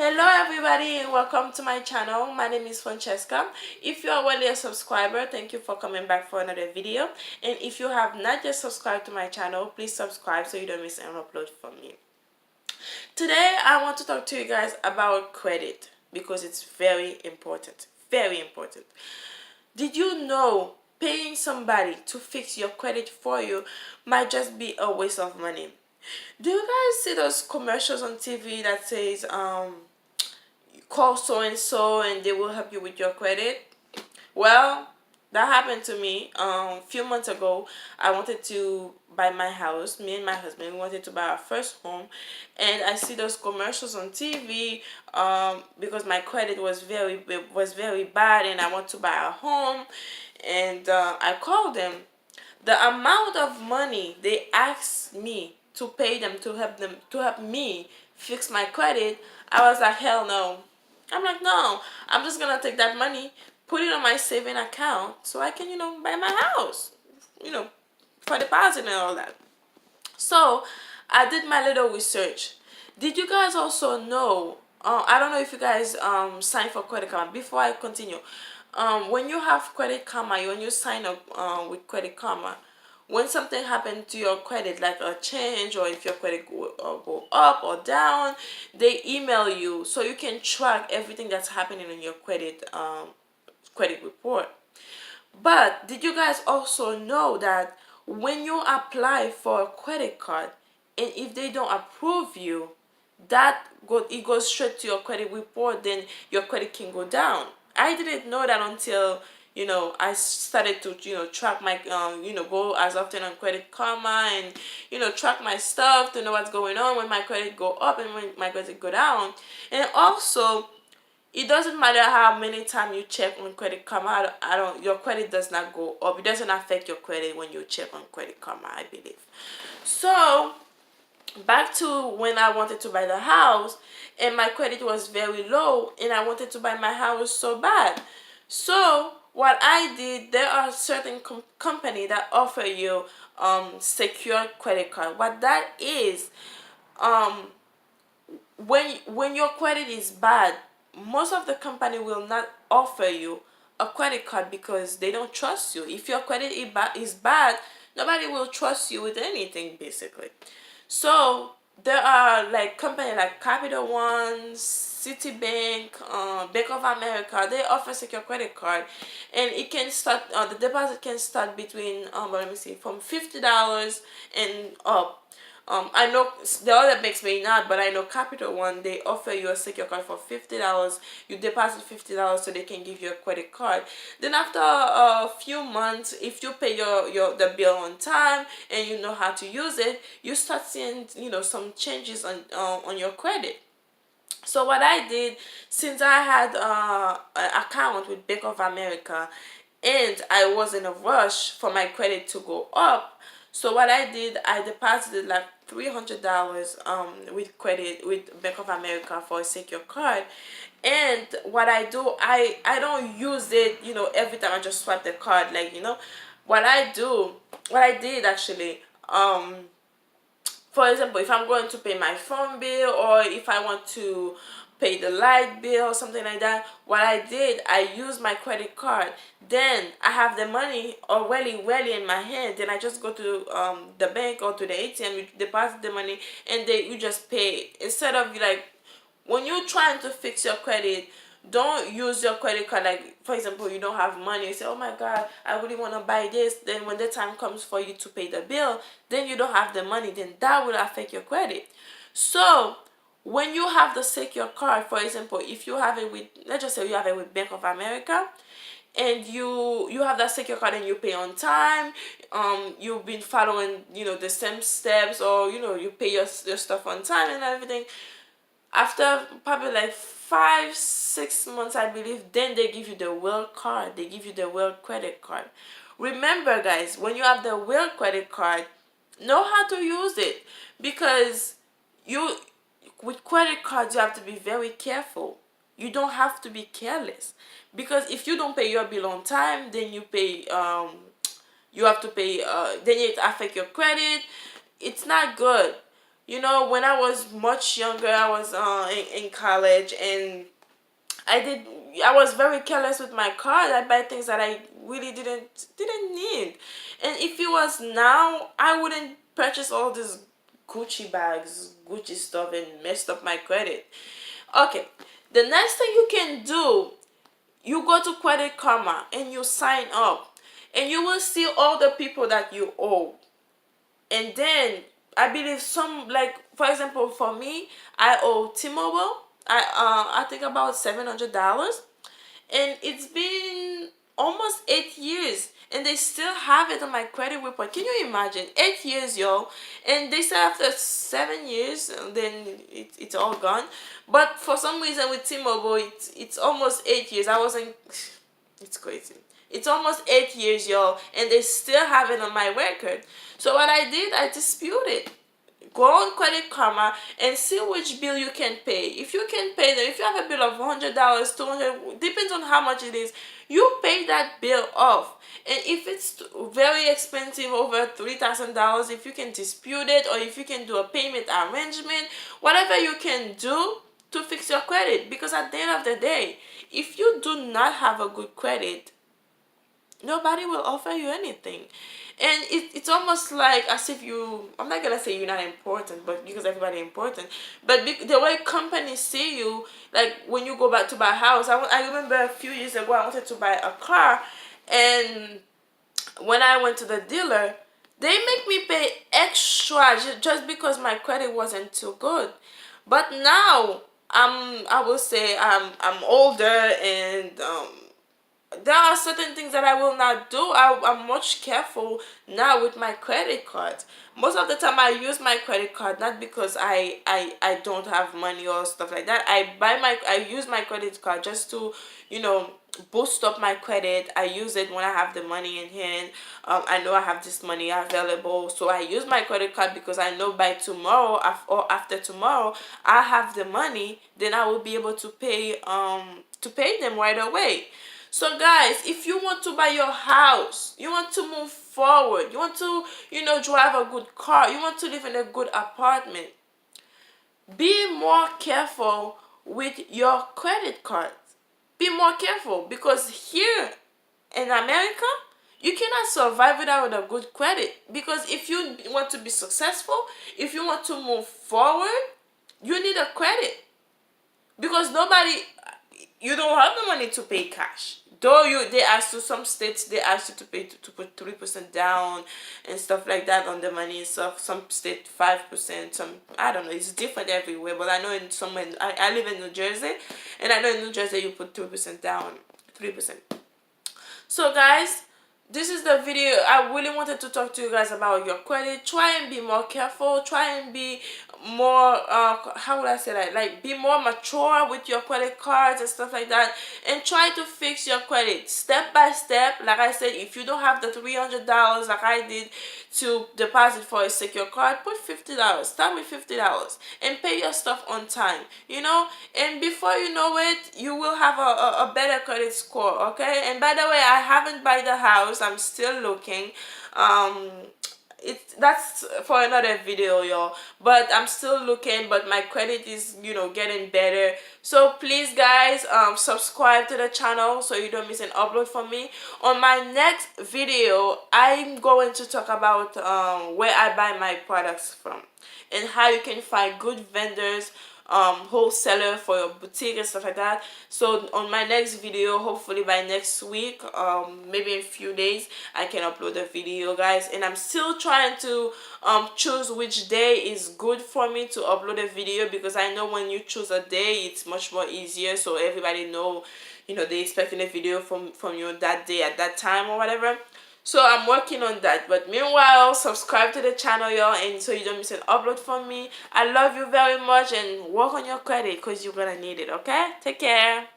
Hello everybody and welcome to my channel. My name is Francesca. If you are already a subscriber, thank you for coming back for another video. And if you have not yet subscribed to my channel, please subscribe so you don't miss an upload from me. Today I want to talk to you guys about credit because it's very important. Very important. Did you know paying somebody to fix your credit for you might just be a waste of money? Do you guys see those commercials on TV that says call so and so and they will help you with your credit? Well, that happened to me a few months ago. I wanted to buy my house. Me and my husband, we wanted to buy our first home, and I see those commercials on TV because my credit was very bad and I want to buy a home, and I called them. The amount of money they asked me to pay them to help me fix my credit, I was like, hell no. I'm like, no, I'm just gonna take that money, put it on my saving account so I can, buy my house, you know, for deposit and all that. So I did my little research. Did you guys also know? I don't know if you guys sign for Credit Karma. Before I continue, when you have Credit Karma, when you sign up with Credit Karma, when something happened to your credit, like a change or if your credit go up or down, they email you so you can track everything that's happening in your credit report. But did you guys also know that when you apply for a credit card and if they don't approve you, it goes straight to your credit report, then your credit can go down. I didn't know that until I started to track my go as often on Credit Karma and track my stuff to know what's going on when my credit go up and when my credit go down. And also, it doesn't matter how many times you check on Credit Karma. I don't. Your credit does not go up. It doesn't affect your credit when you check on Credit Karma, I believe. So back to when I wanted to buy the house and my credit was very low and I wanted to buy my house so bad. So what I did, there are certain company that offer you secure credit card. What that is, um when your credit is bad, most of the company will not offer you a credit card because they don't trust you. If your credit is bad, nobody will trust you with anything basically. So there are like company like Capital One, Citibank, Bank of America. They offer secure credit card, and it can start. The deposit can start between let me see, from $50 and up. I know the other banks may not, but I know Capital One, they offer you a secure card for $50. You deposit $50 so they can give you a credit card. Then after a few months, if you pay the bill on time and you know how to use it, you start seeing some changes on your credit. So what I did, since I had an account with Bank of America and I was in a rush for my credit to go up, so what I did, I deposited like $300 with Bank of America for a secure card. And what I do, I don't use it every time I just swipe the card, like what I did actually, for example, if I'm going to pay my phone bill or if I want to pay the light bill or something like that, what I did, I used my credit card. Then I have the money already ready in my hand. Then I just go to the bank or to the ATM, you deposit the money, and then you just pay. Instead of like when you're trying to fix your credit, don't use your credit card like, for example, you don't have money, you say, oh my god, I really want to buy this. Then when the time comes for you to pay the bill, then you don't have the money, then that will affect your credit. So when you have the secure card, for example, if you have it with, let's just say you have it with Bank of America, and you have that secure card and you pay on time, you've been following the same steps, or you pay your stuff on time and everything, after probably like 5-6 months, I believe, then they give you the World card. They give you the World credit card. Remember, guys, when you have the World credit card, know how to use it, because you with credit cards you have to be very careful. You don't have to be careless, because if you don't pay your bill on time, then you have to pay, then it affect your credit. It's not good. You know, when I was much younger, I was in college, and I was very careless with my card. I buy things that I really didn't need. And if it was now, I wouldn't purchase all these Gucci bags, Gucci stuff, and messed up my credit. Okay. The next thing you can do, you go to Credit Karma and you sign up, and you will see all the people that you owe. And then I believe some, like for example for me, I owe T-Mobile. I think about $700, and it's been almost 8 years, and they still have it on my credit report. Can you imagine? 8 years, yo, and they say after 7 years, then it's all gone. But for some reason with T-Mobile, it's almost 8 years. I wasn't. It's crazy. It's almost 8 years, y'all, and they still have it on my record. So what I did, I disputed. Go on Credit Karma and see which bill you can pay. If you can pay them, if you have a bill of $100, 200, depends on how much it is. You pay that bill off. And if it's very expensive, over $3,000, if you can dispute it, or if you can do a payment arrangement, whatever you can do to fix your credit. Because at the end of the day, if you do not have a good credit, nobody will offer you anything. And it's almost like as if you, I'm not gonna say you're not important, but because everybody important, but the way companies see you, like when you go back to buy a house. I remember a few years ago I wanted to buy a car, and when I went to the dealer, they make me pay extra just because my credit wasn't too good. But now I will say I'm older, and there are certain things that I will not do. I'm much careful now with my credit cards. Most of the time I use my credit card not because I don't have money or stuff like that. I use my credit card just to, you know, boost up my credit. I use it when I have the money in hand. I know I have this money available, so I use my credit card because I know by tomorrow or after tomorrow I have the money. Then I will be able to pay them right away. So guys, if you want to buy your house, you want to move forward, you want to, you know, drive a good car, you want to live in a good apartment, be more careful with your credit cards. Be more careful, because here in America, you cannot survive without a good credit. Because if you want to be successful, if you want to move forward, you need a credit. Because you don't have the money to pay cash. Though they ask you, some states they ask you to pay to put 3% down and stuff like that on the money. So some state 5%, some, I don't know. It's different everywhere. But I know in some, I live in New Jersey, and I know in New Jersey you put 3% down, 3%. So guys, this is the video. I really wanted to talk to you guys about your credit. Try and be more careful. Try and be more how would I say that, like be more mature with your credit cards and stuff like that, and try to fix your credit step by step. Like I said, if you don't have the $300 like I did to deposit for a secure card, put $50. Start with $50 and pay your stuff on time, you know. And before you know it, you will have a better credit score. Okay. And by the way, I haven't bought the house. I'm still looking. That's for another video, y'all, but I'm still looking, but my credit is, you know, getting better. So please guys, subscribe to the channel so you don't miss an upload from me. On my next video, I'm going to talk about where I buy my products from and how you can find good vendors, wholesaler for your boutique and stuff like that. So on my next video, hopefully by next week, maybe in a few days, I can upload a video, guys. And I'm still trying to choose which day is good for me to upload a video, because I know when you choose a day, it's much more easier, so everybody know, you know, they expecting a video from you that day at that time or whatever. So I'm working on that. But meanwhile, subscribe to the channel, y'all, and so you don't miss an upload from me. I love you very much, and work on your credit because you're gonna need it. Okay, take care.